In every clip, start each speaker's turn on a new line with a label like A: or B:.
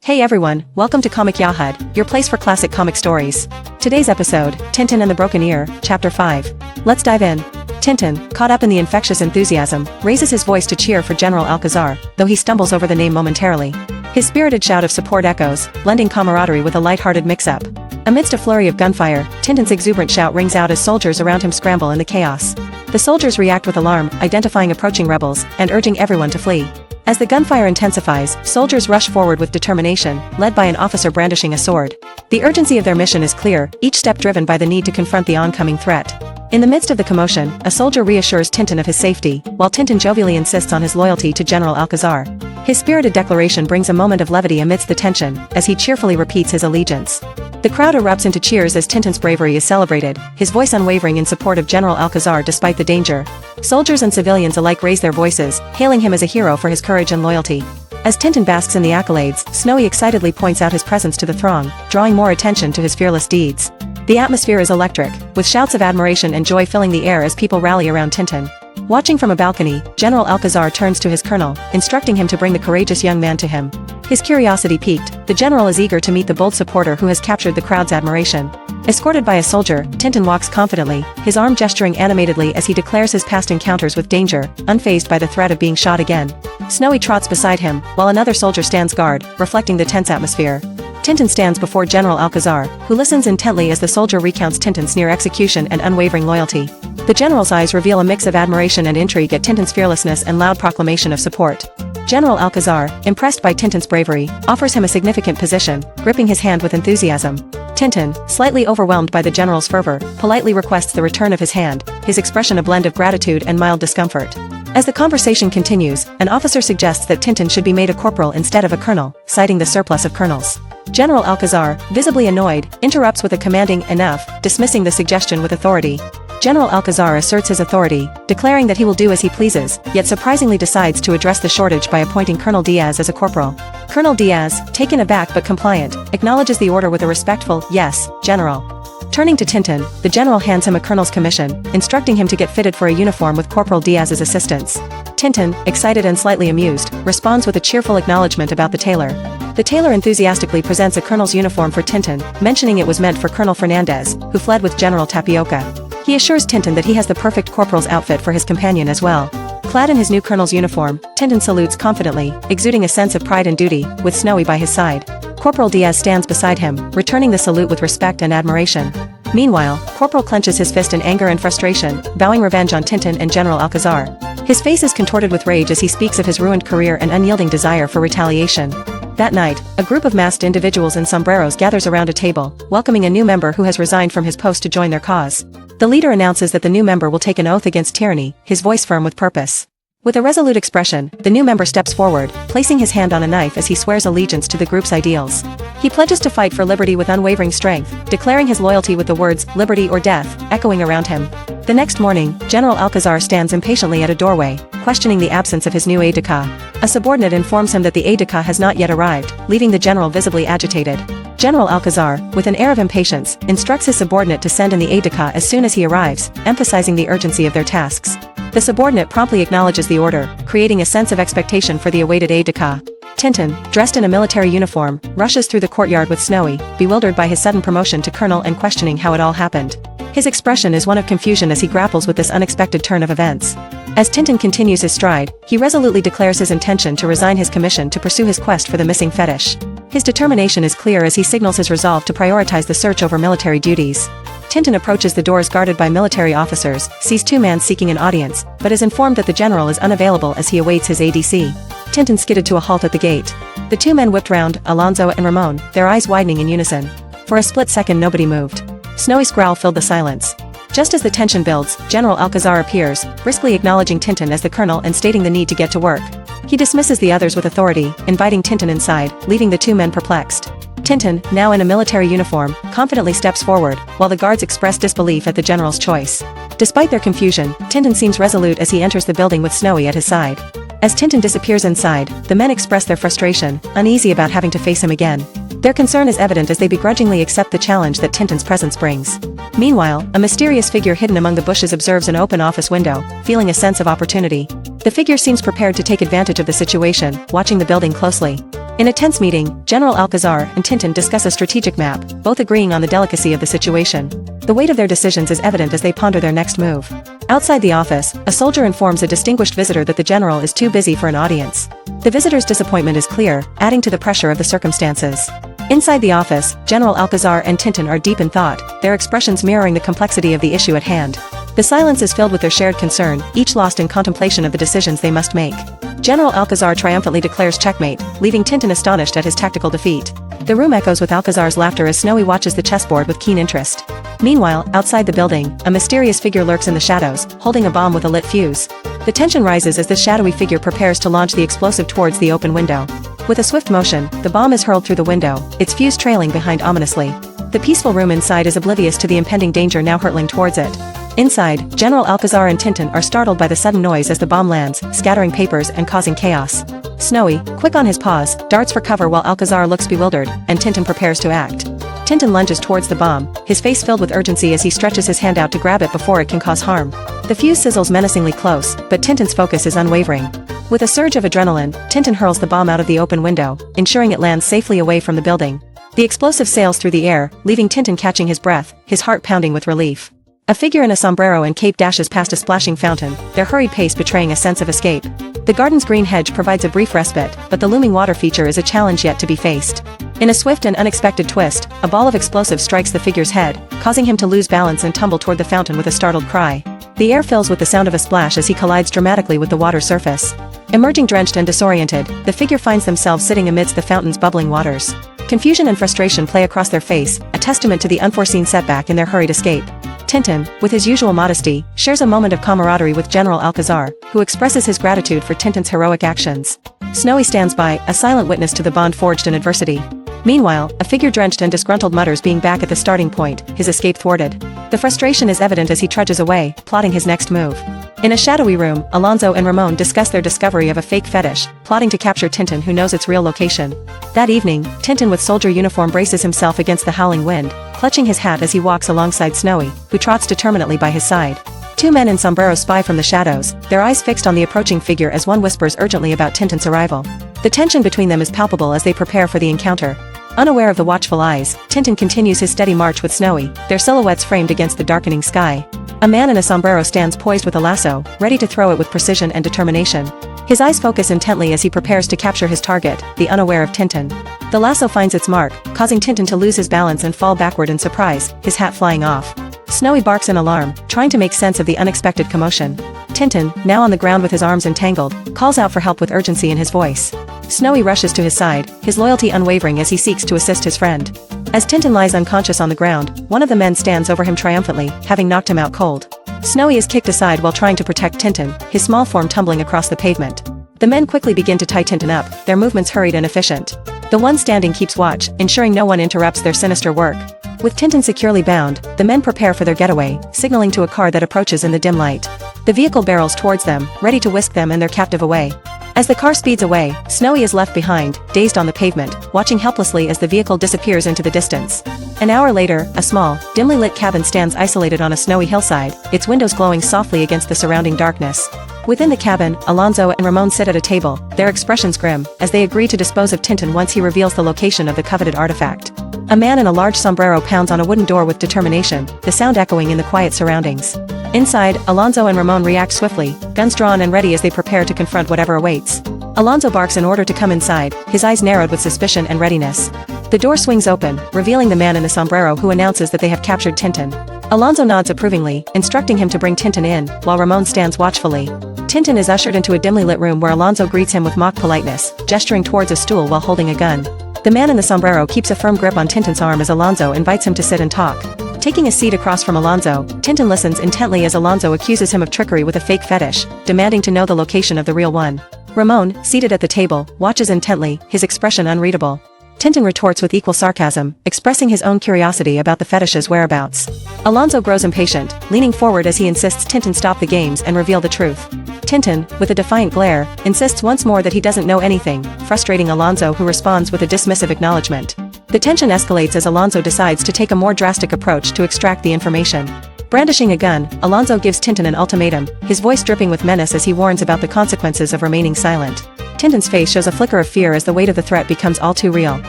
A: Hey everyone, welcome to Comic Yahud, your place for classic comic stories. Today's episode, Tintin and the Broken Ear, Chapter 5. Let's dive in. Tintin, caught up in the infectious enthusiasm, raises his voice to cheer for General Alcazar, though he stumbles over the name momentarily. His spirited shout of support echoes, blending camaraderie with a light-hearted mix-up. Amidst a flurry of gunfire, Tintin's exuberant shout rings out as soldiers around him scramble in the chaos. The soldiers react with alarm, identifying approaching rebels, and urging everyone to flee. As the gunfire intensifies, soldiers rush forward with determination, led by an officer brandishing a sword. The urgency of their mission is clear, each step driven by the need to confront the oncoming threat. In the midst of the commotion, a soldier reassures Tintin of his safety, while Tintin jovially insists on his loyalty to General Alcazar. His spirited declaration brings a moment of levity amidst the tension, as he cheerfully repeats his allegiance. The crowd erupts into cheers as Tintin's bravery is celebrated, his voice unwavering in support of General Alcazar despite the danger. Soldiers and civilians alike raise their voices, hailing him as a hero for his courage and loyalty. As Tintin basks in the accolades, Snowy excitedly points out his presence to the throng, drawing more attention to his fearless deeds. The atmosphere is electric, with shouts of admiration and joy filling the air as people rally around Tintin. Watching from a balcony, General Alcazar turns to his colonel, instructing him to bring the courageous young man to him. His curiosity piqued, the general is eager to meet the bold supporter who has captured the crowd's admiration. Escorted by a soldier, Tintin walks confidently, his arm gesturing animatedly as he declares his past encounters with danger, unfazed by the threat of being shot again. Snowy trots beside him, while another soldier stands guard, reflecting the tense atmosphere. Tintin stands before General Alcazar, who listens intently as the soldier recounts Tintin's near execution and unwavering loyalty. The general's eyes reveal a mix of admiration and intrigue at Tintin's fearlessness and loud proclamation of support. General Alcazar, impressed by Tintin's bravery, offers him a significant position, gripping his hand with enthusiasm. Tintin, slightly overwhelmed by the general's fervor, politely requests the return of his hand, his expression a blend of gratitude and mild discomfort. As the conversation continues, an officer suggests that Tintin should be made a corporal instead of a colonel, citing the surplus of colonels. General Alcazar, visibly annoyed, interrupts with a commanding "enough," dismissing the suggestion with authority. General Alcazar asserts his authority, declaring that he will do as he pleases, yet surprisingly decides to address the shortage by appointing Colonel Diaz as a corporal. Colonel Diaz, taken aback but compliant, acknowledges the order with a respectful "Yes, General." Turning to Tintin, the general hands him a colonel's commission, instructing him to get fitted for a uniform with Corporal Diaz's assistance. Tintin, excited and slightly amused, responds with a cheerful acknowledgement about the tailor. The tailor enthusiastically presents a colonel's uniform for Tintin, mentioning it was meant for Colonel Fernandez, who fled with General Tapioca. He assures Tintin that he has the perfect corporal's outfit for his companion as well. Clad in his new colonel's uniform, Tintin salutes confidently, exuding a sense of pride and duty, with Snowy by his side. Corporal Diaz stands beside him, returning the salute with respect and admiration. Meanwhile, Corporal clenches his fist in anger and frustration, vowing revenge on Tintin and General Alcazar. His face is contorted with rage as he speaks of his ruined career and unyielding desire for retaliation. That night, a group of masked individuals in sombreros gathers around a table, welcoming a new member who has resigned from his post to join their cause. The leader announces that the new member will take an oath against tyranny, his voice firm with purpose. With a resolute expression, the new member steps forward, placing his hand on a knife as he swears allegiance to the group's ideals. He pledges to fight for liberty with unwavering strength, declaring his loyalty with the words, "Liberty or death," echoing around him. The next morning, General Alcazar stands impatiently at a doorway, questioning the absence of his new aide-de-camp. A subordinate informs him that the aide-de-camp has not yet arrived, leaving the general visibly agitated. General Alcazar, with an air of impatience, instructs his subordinate to send in the aide-de-camp as soon as he arrives, emphasizing the urgency of their tasks. The subordinate promptly acknowledges the order, creating a sense of expectation for the awaited aide-de-camp. Tintin, dressed in a military uniform, rushes through the courtyard with Snowy, bewildered by his sudden promotion to colonel and questioning how it all happened. His expression is one of confusion as he grapples with this unexpected turn of events. As Tintin continues his stride, he resolutely declares his intention to resign his commission to pursue his quest for the missing fetish. His determination is clear as he signals his resolve to prioritize the search over military duties. Tintin approaches the doors guarded by military officers, sees two men seeking an audience, but is informed that the general is unavailable as he awaits his ADC. Tintin skidded to a halt at the gate. The two men whipped round, Alonso and Ramon, their eyes widening in unison. For a split second nobody moved. Snowy's growl filled the silence. Just as the tension builds, General Alcazar appears, briskly acknowledging Tintin as the colonel and stating the need to get to work. He dismisses the others with authority, inviting Tintin inside, leaving the two men perplexed. Tintin, now in a military uniform, confidently steps forward, while the guards express disbelief at the general's choice. Despite their confusion, Tintin seems resolute as he enters the building with Snowy at his side. As Tintin disappears inside, the men express their frustration, uneasy about having to face him again. Their concern is evident as they begrudgingly accept the challenge that Tintin's presence brings. Meanwhile, a mysterious figure hidden among the bushes observes an open office window, feeling a sense of opportunity. The figure seems prepared to take advantage of the situation, watching the building closely. In a tense meeting, General Alcazar and Tintin discuss a strategic map, both agreeing on the delicacy of the situation. The weight of their decisions is evident as they ponder their next move. Outside the office, a soldier informs a distinguished visitor that the general is too busy for an audience. The visitor's disappointment is clear, adding to the pressure of the circumstances. Inside the office, General Alcazar and Tintin are deep in thought, their expressions mirroring the complexity of the issue at hand. The silence is filled with their shared concern, each lost in contemplation of the decisions they must make. General Alcazar triumphantly declares checkmate, leaving Tintin astonished at his tactical defeat. The room echoes with Alcazar's laughter as Snowy watches the chessboard with keen interest. Meanwhile, outside the building, a mysterious figure lurks in the shadows, holding a bomb with a lit fuse. The tension rises as this shadowy figure prepares to launch the explosive towards the open window. With a swift motion, the bomb is hurled through the window, its fuse trailing behind ominously. The peaceful room inside is oblivious to the impending danger now hurtling towards it. Inside, General Alcazar and Tintin are startled by the sudden noise as the bomb lands, scattering papers and causing chaos. Snowy, quick on his paws, darts for cover while Alcazar looks bewildered, and Tintin prepares to act. Tintin lunges towards the bomb, his face filled with urgency as he stretches his hand out to grab it before it can cause harm. The fuse sizzles menacingly close, but Tintin's focus is unwavering. With a surge of adrenaline, Tintin hurls the bomb out of the open window, ensuring it lands safely away from the building. The explosive sails through the air, leaving Tintin catching his breath, his heart pounding with relief. A figure in a sombrero and cape dashes past a splashing fountain, their hurried pace betraying a sense of escape. The garden's green hedge provides a brief respite, but the looming water feature is a challenge yet to be faced. In a swift and unexpected twist, a ball of explosive strikes the figure's head, causing him to lose balance and tumble toward the fountain with a startled cry. The air fills with the sound of a splash as he collides dramatically with the water surface. Emerging drenched and disoriented, the figure finds themselves sitting amidst the fountain's bubbling waters. Confusion and frustration play across their face, a testament to the unforeseen setback in their hurried escape. Tintin, with his usual modesty, shares a moment of camaraderie with General Alcazar, who expresses his gratitude for Tintin's heroic actions. Snowy stands by, a silent witness to the bond forged in adversity. Meanwhile, a figure drenched and disgruntled mutters being back at the starting point, his escape thwarted. The frustration is evident as he trudges away, plotting his next move. In a shadowy room, Alonso and Ramon discuss their discovery of a fake fetish, plotting to capture Tintin who knows its real location. That evening, Tintin with soldier uniform braces himself against the howling wind, clutching his hat as he walks alongside Snowy, who trots determinately by his side. Two men in sombreros spy from the shadows, their eyes fixed on the approaching figure as one whispers urgently about Tintin's arrival. The tension between them is palpable as they prepare for the encounter. Unaware of the watchful eyes, Tintin continues his steady march with Snowy, their silhouettes framed against the darkening sky. A man in a sombrero stands poised with a lasso, ready to throw it with precision and determination. His eyes focus intently as he prepares to capture his target, the unaware of Tintin. The lasso finds its mark, causing Tintin to lose his balance and fall backward in surprise, his hat flying off. Snowy barks in alarm, trying to make sense of the unexpected commotion. Tintin, now on the ground with his arms entangled, calls out for help with urgency in his voice. Snowy rushes to his side, his loyalty unwavering as he seeks to assist his friend. As Tintin lies unconscious on the ground, one of the men stands over him triumphantly, having knocked him out cold. Snowy is kicked aside while trying to protect Tintin, his small form tumbling across the pavement. The men quickly begin to tie Tintin up, their movements hurried and efficient. The one standing keeps watch, ensuring no one interrupts their sinister work. With Tintin securely bound, the men prepare for their getaway, signaling to a car that approaches in the dim light. The vehicle barrels towards them, ready to whisk them and their captive away. As the car speeds away, Snowy is left behind, dazed on the pavement, watching helplessly as the vehicle disappears into the distance. An hour later, a small, dimly lit cabin stands isolated on a snowy hillside, its windows glowing softly against the surrounding darkness. Within the cabin, Alonso and Ramon sit at a table, their expressions grim, as they agree to dispose of Tintin once he reveals the location of the coveted artifact. A man in a large sombrero pounds on a wooden door with determination, the sound echoing in the quiet surroundings. Inside, Alonso and Ramon react swiftly, guns drawn and ready as they prepare to confront whatever awaits. Alonso barks in order to come inside, his eyes narrowed with suspicion and readiness. The door swings open, revealing the man in the sombrero who announces that they have captured Tintin. Alonso nods approvingly, instructing him to bring Tintin in, while Ramon stands watchfully. Tintin is ushered into a dimly lit room where Alonso greets him with mock politeness, gesturing towards a stool while holding a gun. The man in the sombrero keeps a firm grip on Tintin's arm as Alonso invites him to sit and talk. Taking a seat across from Alonso, Tintin listens intently as Alonso accuses him of trickery with a fake fetish, demanding to know the location of the real one. Ramon, seated at the table, watches intently, his expression unreadable. Tintin retorts with equal sarcasm, expressing his own curiosity about the fetish's whereabouts. Alonso grows impatient, leaning forward as he insists Tintin stop the games and reveal the truth. Tintin, with a defiant glare, insists once more that he doesn't know anything, frustrating Alonso, who responds with a dismissive acknowledgement. The tension escalates as Alonso decides to take a more drastic approach to extract the information. Brandishing a gun, Alonso gives Tintin an ultimatum, his voice dripping with menace as he warns about the consequences of remaining silent. Tintin's face shows a flicker of fear as the weight of the threat becomes all too real.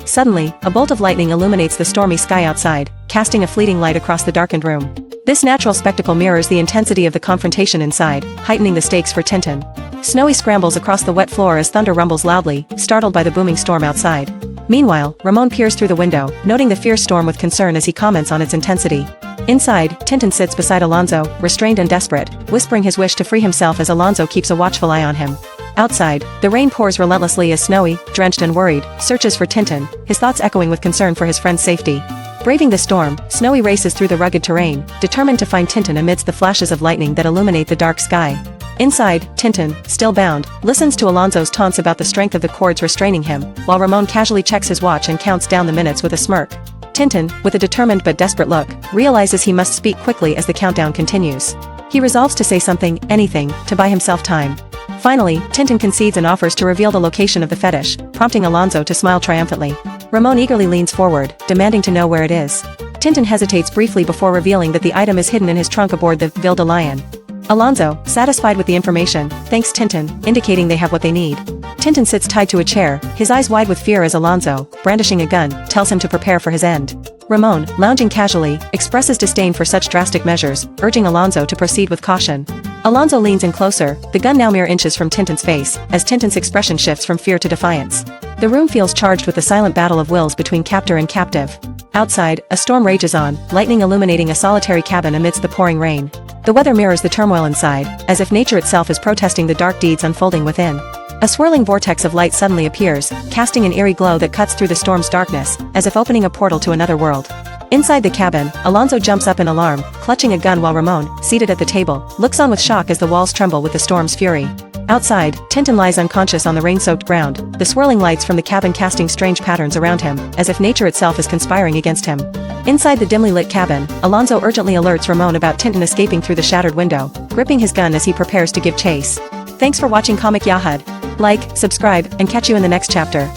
A: Suddenly, a bolt of lightning illuminates the stormy sky outside, casting a fleeting light across the darkened room. This natural spectacle mirrors the intensity of the confrontation inside, heightening the stakes for Tintin. Snowy scrambles across the wet floor as thunder rumbles loudly, startled by the booming storm outside. Meanwhile, Ramon peers through the window, noting the fierce storm with concern as he comments on its intensity. Inside, Tintin sits beside Alonso, restrained and desperate, whispering his wish to free himself as Alonso keeps a watchful eye on him. Outside, the rain pours relentlessly as Snowy, drenched and worried, searches for Tintin, his thoughts echoing with concern for his friend's safety. Braving the storm, Snowy races through the rugged terrain, determined to find Tintin amidst the flashes of lightning that illuminate the dark sky. Inside, Tintin, still bound, listens to Alonso's taunts about the strength of the cords restraining him, while Ramon casually checks his watch and counts down the minutes with a smirk. Tintin, with a determined but desperate look, realizes he must speak quickly as the countdown continues. He resolves to say something, anything, to buy himself time. Finally, Tintin concedes and offers to reveal the location of the fetish, prompting Alonso to smile triumphantly. Ramon eagerly leans forward, demanding to know where it is. Tintin hesitates briefly before revealing that the item is hidden in his trunk aboard the Ville de Lion. Alonso, satisfied with the information, thanks Tintin, indicating they have what they need. Tintin sits tied to a chair, his eyes wide with fear as Alonso, brandishing a gun, tells him to prepare for his end. Ramon, lounging casually, expresses disdain for such drastic measures, urging Alonso to proceed with caution. Alonso leans in closer, the gun now mere inches from Tintin's face, as Tintin's expression shifts from fear to defiance. The room feels charged with the silent battle of wills between captor and captive. Outside, a storm rages on, lightning illuminating a solitary cabin amidst the pouring rain. The weather mirrors the turmoil inside, as if nature itself is protesting the dark deeds unfolding within. A swirling vortex of light suddenly appears, casting an eerie glow that cuts through the storm's darkness, as if opening a portal to another world. Inside the cabin, Alonso jumps up in alarm, clutching a gun while Ramon, seated at the table, looks on with shock as the walls tremble with the storm's fury. Outside, Tintin lies unconscious on the rain-soaked ground, the swirling lights from the cabin casting strange patterns around him, as if nature itself is conspiring against him. Inside the dimly lit cabin, Alonso urgently alerts Ramon about Tintin escaping through the shattered window, gripping his gun as he prepares to give chase. Thanks for watching Comic Yahud. Like, subscribe, and catch you in the next chapter.